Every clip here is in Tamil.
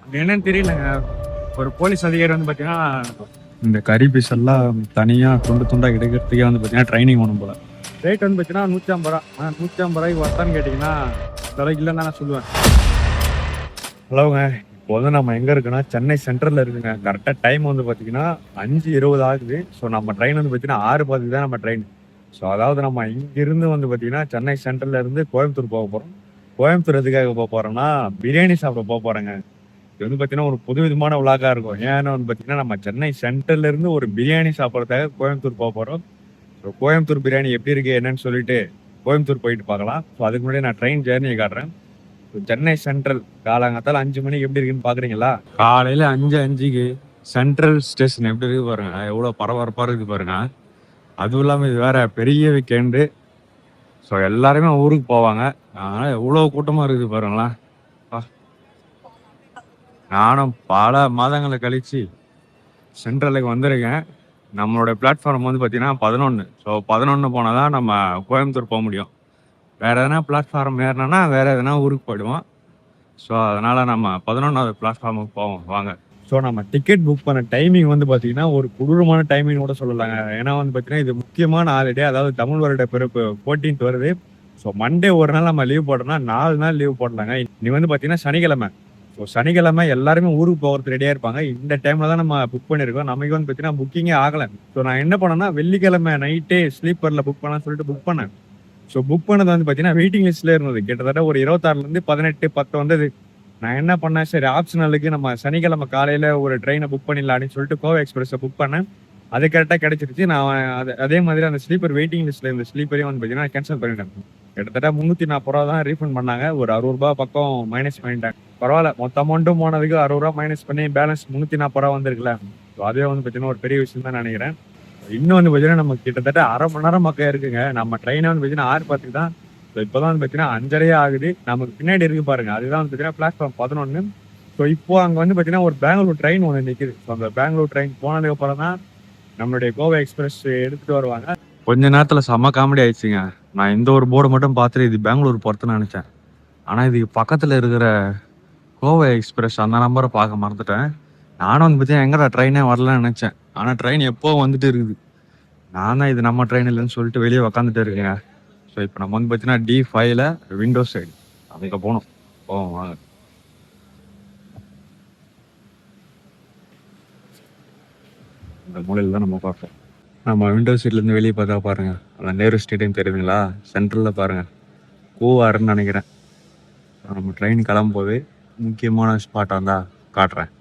அது என்னன்னு தெரியலங்க. ஒரு போலீஸ் அதிகாரி வந்து பார்த்தீங்கன்னா, இந்த கறி பீஸ் எல்லாம் தனியாக துண்டு துண்டாக எடுக்கிறதுக்கே வந்து பார்த்தீங்கன்னா ட்ரைனிங் வேணும் போல. ரேட் வந்து பார்த்தீங்கன்னா ரூ. 150. ஆனால் ரூ. 150 ஒர்த்தான்னு கேட்டிங்கன்னா அந்த அளவுக்கு இல்லைன்னு தான் நான் சொல்லுவேன். ஹலோங்க, இப்போ வந்து நம்ம எங்கே இருக்குன்னா சென்னை சென்ட்ரலில் இருக்குங்க. கரெக்டாக டைம் வந்து பார்த்தீங்கன்னா 5:20 ஆகுது. ஸோ நம்ம ட்ரெயின் வந்து பார்த்தீங்கன்னா 6:10 தான் நம்ம ட்ரெயின். ஸோ அதாவது நம்ம இங்கிருந்து வந்து பார்த்தீங்கன்னா சென்னை சென்ட்ரல்ல இருந்து கோயம்புத்தூர் போக போகிறோம். கோயம்புத்தூர் எதுக்காக போக போகிறோம்னா பிரியாணி சாப்பிட போக போகிறேங்க. இது வந்து பார்த்தீங்கன்னா ஒரு புதுவிதமான விழாக்கா இருக்கும். ஏன்னா வந்து பார்த்தீங்கன்னா நம்ம சென்னை சென்ட்ரல்ல இருந்து ஒரு பிரியாணி சாப்பிட்றதுக்காக கோயம்புத்தூர் போக போகிறோம். ஸோ கோயம்புத்தூர் பிரியாணி எப்படி இருக்கு என்னன்னு சொல்லிட்டு கோயம்புத்தூர் போயிட்டு பார்க்கலாம். ஸோ அதுக்கு முன்னாடி நான் ட்ரெயின் ஜேர்னியை காட்டுறேன். ஸோ சென்னை சென்ட்ரல் காலங்காத்தால 5 மணிக்கு எப்படி இருக்குன்னு பார்க்குறீங்களா? காலையில் 5:05க்கு சென்ட்ரல் ஸ்டேஷன் எப்படி இருக்கு பாருங்க. எவ்வளோ பரபரப்பாக இருக்குது பாருங்க. அதுவும் இல்லாமல் இது வேற பெரிய வீக்கெண்டு. ஸோ எல்லாருமே ஊருக்கு போவாங்க. அதனால் எவ்வளோ கூட்டமாக இருக்குது பாருங்களேன். நானும் பல மாதங்களை கழிச்சு சென்ட்ரலுக்கு வந்திருக்கேன். நம்மளோட பிளாட்ஃபார்ம் வந்து பார்த்தீங்கன்னா 11. ஸோ 11 போனால் தான் நம்ம கோயம்புத்தூர் போக முடியும். வேறு எதனா பிளாட்ஃபார்ம் ஏறினோன்னா வேறு எதனா ஊருக்கு போயிடுவோம். ஸோ அதனால் நம்ம 11வது பிளாட்ஃபார்முக்கு போவோம் வாங்க. ஸோ நம்ம டிக்கெட் புக் பண்ண டைமிங் வந்து பார்த்தீங்கன்னா ஒரு கொடூரமான டைமிங் கூட சொல்லலாங்க. ஏன்னா வந்து பார்த்தீங்கன்னா இது முக்கியமான ஹாலிடே. அதாவது தமிழ் வருட பிறப்பு 14th வருது. ஸோ மண்டே ஒரு நாள் நம்ம லீவ் போட்டோம்னா 4 நாள் லீவ் போடலாங்க. இன்னைக்கு வந்து பார்த்தீங்கன்னா சனிக்கிழமை. ஸோ சனிக்கிழமை எல்லாருமே ஊருக்கு போகிறது ரெடியாக இருப்பாங்க. இந்த டைமில் தான் நம்ம புக் பண்ணியிருக்கோம். நமக்கு வந்து பார்த்தீங்கன்னா புக்கிங்கே ஆகலை. ஸோ நான் என்ன பண்ணேன்னா வெள்ளிக்கிழமை நைட்டே ஸ்லீப்பரில் புக் பண்ணலாம்னு சொல்லிட்டு புக் பண்ணேன். ஸோ புக் பண்ணது வந்து பார்த்தீங்கன்னா வெயிட்டிங் லிஸ்ட்ல இருந்தது. கிட்டத்தட்ட ஒரு 26லேருந்து 18, 10 வந்தது. நான் என்ன பண்ணேன், சரி ஆப்ஷனலுக்கு நம்ம சனிக்கிழமை காலையில் ஒரு ட்ரெயினை புக் பண்ணிடலான்னு சொல்லிட்டு கோவை எக்ஸ்பிரஸை புக் பண்ணேன். அது கரெக்டாக கிடைச்சிருச்சு. நான் அதே மாதிரி அந்த ஸ்லீப்பர் வெயிட்டிங் லிஸ்ட்டில் இருந்த ஸ்லீப்பரையும் வந்து பார்த்தீங்கன்னா கேன்சல் பண்ணிட்டேன். கிட்டத்தட்ட 340 ரூபா தான் ரீஃபண்ட் பண்ணாங்க. ஒரு 60 ரூபா பக்கம் மைனஸ் பண்ணிட்டாங்க. பரவாயில்ல, மொத்த அமௌண்ட்டும் போனதுக்கு 60 ரூபா மைனஸ் பண்ணி பேலன்ஸ் 340 ரூபா வந்துருக்குல்ல. ஸோ அதே வந்து பார்த்தீங்கன்னா ஒரு பெரிய விஷயம் தான் நினைக்கிறேன். இன்னும் வந்து பார்த்தீங்கன்னா நம்ம கிட்டத்தட்ட 1/2 மணி நேரம் மக்கள் இருக்குங்க. நம்ம ட்ரெயினை வந்து பார்த்தீங்கன்னா 6:10 தான். ஸோ இப்போ தான் வந்து பார்த்தீங்கன்னா 5:30 ஆகுது. நமக்கு பின்னாடி இருக்கு பாருங்க, அதுதான் வந்து பார்த்தீங்கன்னா பிளாட்ஃபார்ம் 11. ஸோ இப்போ அங்கே வந்து பார்த்தீங்கன்னா ஒரு பெங்களூர் ட்ரெயின் ஒன்று நிற்குது. ஸோ அந்த பெங்களூர் ட்ரெயின் போனதுக்கு அப்புறம் தான் நம்மளுடைய கோவை எக்ஸ்பிரஸ் எடுத்துட்டு வருவாங்க. கொஞ்ச நேரத்தில் செம்ம காமெடி ஆயிடுச்சுங்க. நான் இந்த ஒரு போர்டு மட்டும் பார்த்துட்டு இது பெங்களூர் போகிறதுன்னு நினச்சேன். ஆனால் இதுக்கு பக்கத்தில் இருக்கிற கோவை எக்ஸ்பிரஸ் அந்த நம்பரை பார்க்க மறந்துட்டேன். நானும் வந்து பார்த்தீங்கன்னா எங்கடா ட்ரெயினே வரலன்னு நினச்சேன். ஆனால் ட்ரெயின் எப்போ வந்துட்டு இருக்குது. நான் தான் இது நம்ம ட்ரெயின் இல்லைன்னு சொல்லிட்டு வெளியே உக்காந்துட்டு இருக்கேங்க. ஸோ இப்போ நம்ம வந்து பார்த்தீங்கன்னா D5ல விண்டோ சைடு அங்கே போகணும். வாங்க. இந்த மூலையில் தான் நம்ம பார்ப்போம். நம்ம விண்டோ சீட்லேருந்து வெளியே பார்த்தா பாருங்கள், அந்த நேரு ஸ்டேடியம் தெரியுதுங்களா? சென்ட்ரலில் பாருங்கள், கூவாருன்னு நினைக்கிறேன். நம்ம ட்ரெயின் கிளம்பும்போது முக்கியமான ஸ்பாட்டாக இருந்தால் காட்டுறேன்.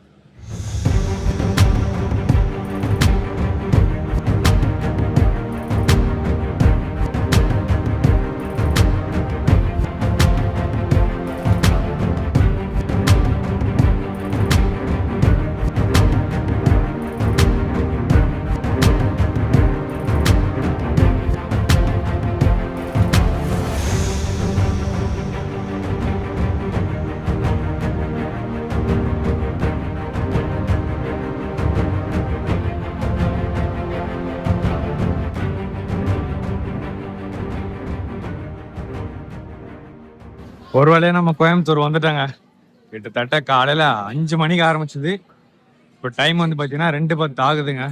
ஒரு வேளையா நம்ம கோயம்புத்தூர் வந்துட்டாங்க. கிட்டத்தட்ட காலையில் 5 மணிக்கு ஆரம்பிச்சது. இப்போ டைம் வந்து பார்த்தீங்கன்னா 2:10 ஆகுதுங்க.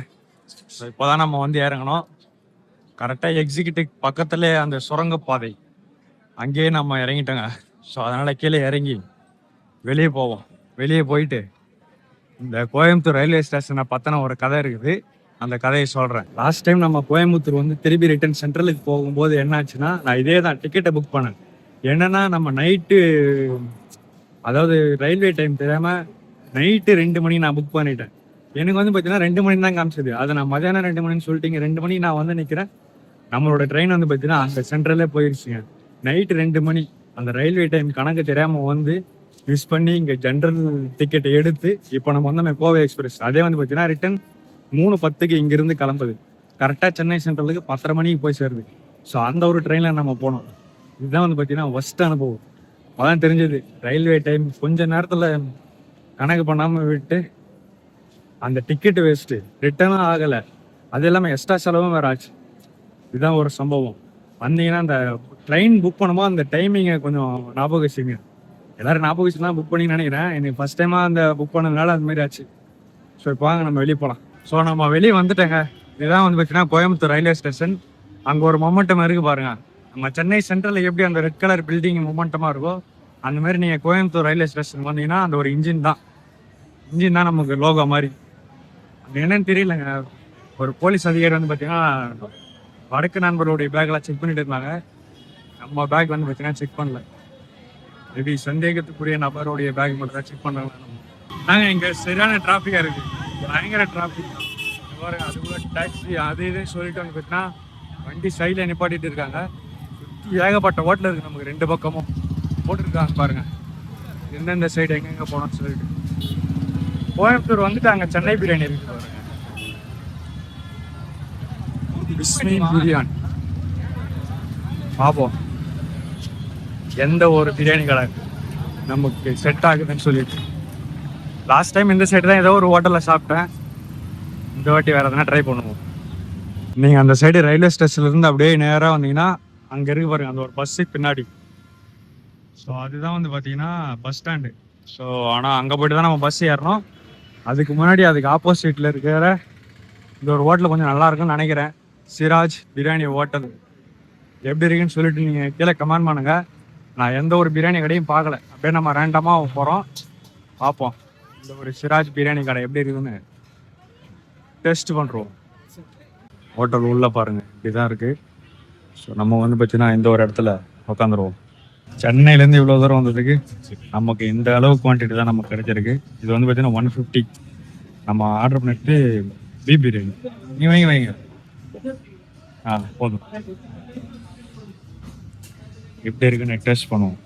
ஸோ இப்போ தான் நம்ம வந்து இறங்கணும். கரெக்டாக எக்ஸிக்யூட்டிவ் பக்கத்துலேயே அந்த சுரங்கப்பாதை அங்கேயே நம்ம இறங்கிட்டோங்க. ஸோ அதனால் கீழே இறங்கி வெளியே போவோம். வெளியே போயிட்டு இந்த கோயம்புத்தூர் ரயில்வே ஸ்டேஷனை பற்றின ஒரு கதை இருக்குது, அந்த கதையை சொல்கிறேன். லாஸ்ட் டைம் நம்ம கோயம்புத்தூர் வந்து திருப்பி ரிட்டர்ன் சென்ட்ரலுக்கு போகும்போது என்னாச்சுன்னா, நான் இதே தான் டிக்கெட்டை புக் பண்ணேன். என்னன்னா நம்ம நைட்டு, அதாவது ரயில்வே டைம் தெரியாமல் நைட்டு 2 மணிக்கு நான் புக் பண்ணிட்டேன். எனக்கு வந்து பார்த்தீங்கன்னா 2 மணி தான் காமிச்சது. அதை நான் மதியானம் 2 மணின்னு சொல்லிட்டீங்க. 2 மணிக்கு நான் வந்து நிற்கிறேன். நம்மளோட ட்ரெயின் வந்து பார்த்தீங்கன்னா அந்த சென்ட்ரலே போயிடுச்சுங்க. நைட்டு 2 மணி அந்த ரயில்வே டைம் கணக்கு தெரியாமல் வந்து யூஸ் பண்ணி இங்கே ஜென்ரல் டிக்கெட்டை எடுத்து இப்போ நம்ம வந்து கோவை எக்ஸ்பிரஸ் அதே வந்து பார்த்தீங்கன்னா ரிட்டன் 3:10க்கு இங்கேருந்து கிளம்புது. கரெக்டாக சென்னை சென்ட்ரலுக்கு 10:30 மணிக்கு போய் சேருது. ஸோ அந்த ஒரு ட்ரெயினில் நம்ம போனோம். இதுதான் வந்து பார்த்தீங்கன்னா ஃபர்ஸ்ட் அனுபவம். அதான் தெரிஞ்சது ரயில்வே டைம் கொஞ்ச நேரத்தில் கணக்கு பண்ணாமல் விட்டு அந்த டிக்கெட்டு வேஸ்ட்டு, ரிட்டர்னும் ஆகலை. அது இல்லாமல் எக்ஸ்ட்ரா செலவும் வேறு ஆச்சு. இதுதான் ஒரு சம்பவம். வந்தீங்கன்னா அந்த ட்ரெயின் புக் பண்ணும்போது அந்த டைமிங்கை கொஞ்சம் ஞாபகம் வச்சுங்க. எல்லாரும் 40 வயசு தான் புக் பண்ணி நினைக்கிறேன். எனக்கு ஃபர்ஸ்ட் டைமாக அந்த புக் பண்ணதுனால அது மாதிரி ஆச்சு. ஸோ இப்போ வாங்க நம்ம வெளியே போகலாம். ஸோ நம்ம வெளியே வந்துட்டேங்க. இதுதான் வந்து பார்த்தீங்கன்னா கோயம்புத்தூர் ரயில்வே ஸ்டேஷன். அங்கே ஒரு மொமெண்டம் இருக்குது பாருங்க. நம்ம சென்னை சென்ட்ரலில் எப்படி அந்த ரெட் கலர் பில்டிங் மொமெண்டமாக இருக்கோ அந்த மாதிரி நீங்கள் கோயம்புத்தூர் ரயில்வே ஸ்டேஷன் வந்தீங்கன்னா அந்த ஒரு இன்ஜின் தான் நமக்கு லோகோ மாதிரி. அது என்னன்னு தெரியலங்க. ஒரு போலீஸ் அதிகாரி வந்து பார்த்தீங்கன்னா வடக்கு நண்பர்களுடைய பேக்கெல்லாம் செக் பண்ணிட்டு இருந்தாங்க. நம்ம பேக் வந்து பார்த்தீங்கன்னா செக் பண்ணல. எப்படி சந்தேகத்துக்குரிய நபருடைய பேக் மட்டும் தான் செக் பண்ணுறாங்க. நாங்கள் இங்கே சரியான டிராஃபிக்காக இருக்குது. பயங்கர டிராஃபிக். பாருங்க, அதுக்குள்ள டாக்ஸி அது இதுன்னு சொல்லிட்டு வந்து பார்த்தீங்கன்னா வண்டி சைடில் நிப்பாட்டிட்டு இருக்காங்க. சுற்றி ஏகப்பட்ட ஹோட்டல் இருக்குது. நமக்கு 2 பக்கமும் போட்டுருக்காங்க பாருங்க. எந்தெந்த சைடு எங்கெங்கே போனோம்னு சொல்லிட்டு. கோயம்புத்தூர் வந்துட்டு அங்கே சென்னை பிரியாணி இருக்குது பாருங்க. பிஸ்மி பிரியாணி பார்ப்போம். எந்த ஒரு பிரியாணி கடை நமக்கு செட் ஆகுதுன்னு சொல்லிட்டு. லாஸ்ட் டைம் இந்த சைடு தான் ஏதோ ஒரு ஹோட்டலில் சாப்பிட்டேன். இந்த வாட்டி வேறு எதனா ட்ரை பண்ணுவோம். நீங்கள் அந்த சைடு ரயில்வே ஸ்டேஷன்லேருந்து அப்படியே நேராக வந்தீங்கன்னா அங்கே இருக்கு பாருங்க அந்த ஒரு பஸ்ஸு பின்னாடி. ஸோ அதுதான் வந்து பார்த்தீங்கன்னா பஸ் ஸ்டாண்டு. ஸோ ஆனால் அங்கே போய்ட்டு தான் நம்ம பஸ் ஏறணும். அதுக்கு முன்னாடி அதுக்கு ஆப்போசிட்டில் இருக்கிற இந்த ஒரு ஹோட்டல் கொஞ்சம் நல்லா இருக்குன்னு நினைக்கிறேன். சிராஜ் பிரியாணி ஹோட்டல் எப்படி இருக்குன்னு சொல்லிட்டு நீங்கள் கீழே கமெண்ட் பண்ணுங்க. நான் எந்த ஒரு பிரியாணி கடையும் பார்க்கல. அப்படியே நம்ம ரேண்டமாக போகிறோம், பார்ப்போம் இந்த ஒரு சிராஜ் பிரியாணி கடை எப்படி இருக்குதுன்னு டெஸ்ட் பண்ணுறோம். ஹோட்டல் உள்ளே பாருங்கள் இப்படி தான் இருக்குது. ஸோ நம்ம வந்து பார்த்தீங்கன்னா இந்த ஒரு இடத்துல உட்காந்துருவோம். சென்னையிலேருந்து இவ்வளோ தூரம் வந்ததுக்கு நமக்கு இந்த அளவு குவான்டிட்டி தான் நமக்கு கிடைச்சிருக்கு. இது வந்து பார்த்தீங்கன்னா 150. நம்ம ஆர்டர் பண்ணிட்டு பீஃப் பிரியாணி நீ வைங்க. போதும். எப்படி இருக்குன்னு டெஸ்ட் பண்ணுவோம்.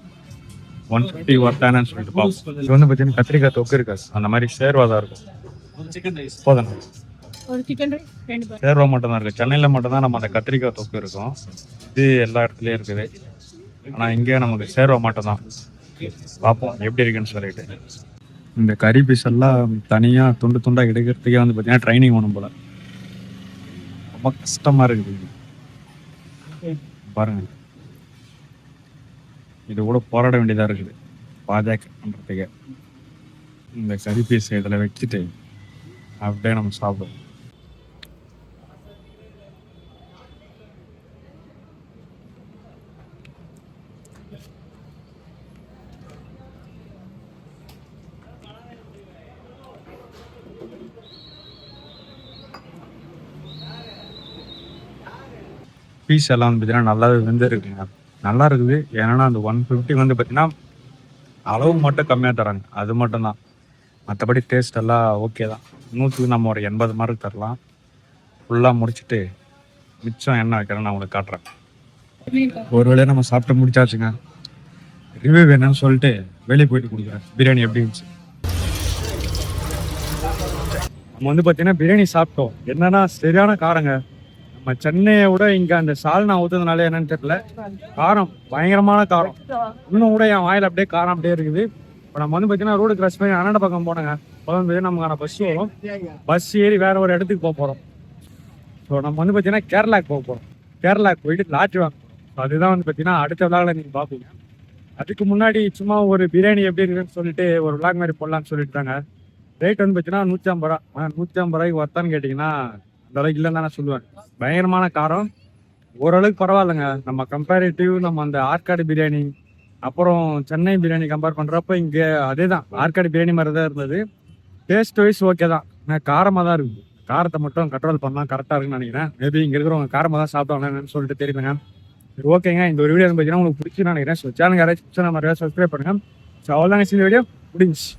150 ஒர்த்தானு சொல்லிட்டு பார்ப்போம். இது வந்து பார்த்தீங்கன்னா கத்திரிக்காய் தொக்கு இருக்காது, அந்த மாதிரி சேர்வாதான் இருக்கும். போதும். சேர்வா மட்டும் தான் இருக்குது. சென்னையில் மட்டும்தான் நம்ம அந்த கத்திரிக்காய் தொக்கு இருக்கும். இது எல்லா இடத்துலையும் இருக்குது. ஆனால் இங்கே நமக்கு சேர்வா மட்டும் தான். பார்ப்போம் எப்படி இருக்குன்னு சொல்லிட்டு. இந்த கறி பீஸ் எல்லாம் தனியாக துண்டு துண்டாக எடுக்கிறதுக்கே வந்து பார்த்தீங்கன்னா ட்ரைனிங் ஒன்றும் போல ரொம்ப கஷ்டமாக இருக்குது. பாருங்க, இது கூட போராட வேண்டியதாக இருக்குது பாஜக பண்ணுறதுக்கு. இந்த கறி பீஸ் இதில் வச்சுட்டு அப்படியே நம்ம சாப்பிடுவோம். பீஸ் எல்லாம் வந்து பார்த்தீங்கன்னா நல்லாவே வெந்திருக்குங்க, நல்லா இருக்குது. ஏன்னா அந்த 150 வந்து பார்த்தீங்கன்னா அளவு மட்டும் கம்மியாக தராங்க, அது மட்டும்தான். மற்றபடி டேஸ்ட் எல்லாம் ஓகே தான். 100க்கு நம்ம ஒரு 80 மார்க் தரலாம். ஃபுல்லாக முடிச்சுட்டு மிச்சம் என்ன வைக்கிறேன்னு நான் உங்களுக்கு காட்டுறேன். ஒரு வேளையை நம்ம சாப்பிட்டு முடிச்சாச்சுங்க. ரிவ்யூ வேணும்னு சொல்லிட்டு வெளியே போயிட்டு கொடுக்குறேன் பிரியாணி எப்படி இருந்துச்சு. நம்ம வந்து பார்த்தீங்கன்னா பிரியாணி சாப்பிட்டோம். என்னன்னா சரியான காரங்க. நம்ம சென்னையை விட இங்கே அந்த சால்னா ஊற்றுறதுனால என்னன்னு தெரியல, காரம் பயங்கரமான காரம். இன்னும் கூட என் வாயில் அப்படியே காரம் அப்படியே இருக்குது. இப்போ நம்ம வந்து பார்த்தீங்கன்னா ரோடு கிராஸ் பண்ணி அண்ணாண்ட பக்கம் போனோங்க. அப்போ நமக்கான பஸ் வரும். பஸ் ஏறி வேற ஒரு இடத்துக்கு போக போகிறோம். ஸோ நம்ம வந்து பார்த்தீங்கன்னா கேரளாவுக்கு போக போகிறோம். கேரளாவுக்கு போயிட்டு லாட்ஜ் வாங்க போகிறோம். அதுதான் வந்து பார்த்தீங்கன்னா அடுத்த விழாவில் நீங்கள் பார்ப்பீங்க. அதுக்கு முன்னாடி சும்மா ஒரு பிரியாணி எப்படி இருக்குன்னு சொல்லிட்டு ஒரு விளாக் மாதிரி போடலான்னு சொல்லிட்டாங்க. ரேட் வந்து பார்த்தீங்கன்னா 150 ரூபா. 150 ரூபாய்க்கு ஒர்த்தான்னு கேட்டிங்கன்னா அந்த அளவுக்கு இல்லைன்னு தான் நான் சொல்லுவேன். பயங்கரமான காரம். ஓரளவுக்கு பரவாயில்லைங்க. நம்ம கம்பேரிட்டிவ் நம்ம அந்த ஆற்காடு பிரியாணி அப்புறம் சென்னை பிரியாணி கம்பேர் பண்ணுறப்ப இங்கே அதே தான், ஆற்காடு பிரியாணி மாதிரி தான் இருந்தது. டேஸ்ட் வைஸ் ஓகே தான், ஆனால் காரமாக தான் இருக்குது. காரத்தை மட்டும் கண்ட்ரோல் பண்ணால் கரெக்டாக இருக்குன்னு நினைக்கிறேன். மேபி இங்கே இருக்கிறவங்க காரமாக தான் சாப்பிட்டாங்கன்னு சொல்லிட்டு தெரியுதுங்க. சரி, ஓகேங்க. இந்த ஒரு வீடியோ பார்த்தீங்கன்னா உங்களுக்கு பிடிச்சி நினைக்கிறேன். ஸோ சேனல் யாராச்சும் நம்ம சப்ஸ்கிரைப் பண்ணுங்கள். ஸோ அவ்வளோதாங்க, இந்த வீடியோ முடிஞ்சிச்சு.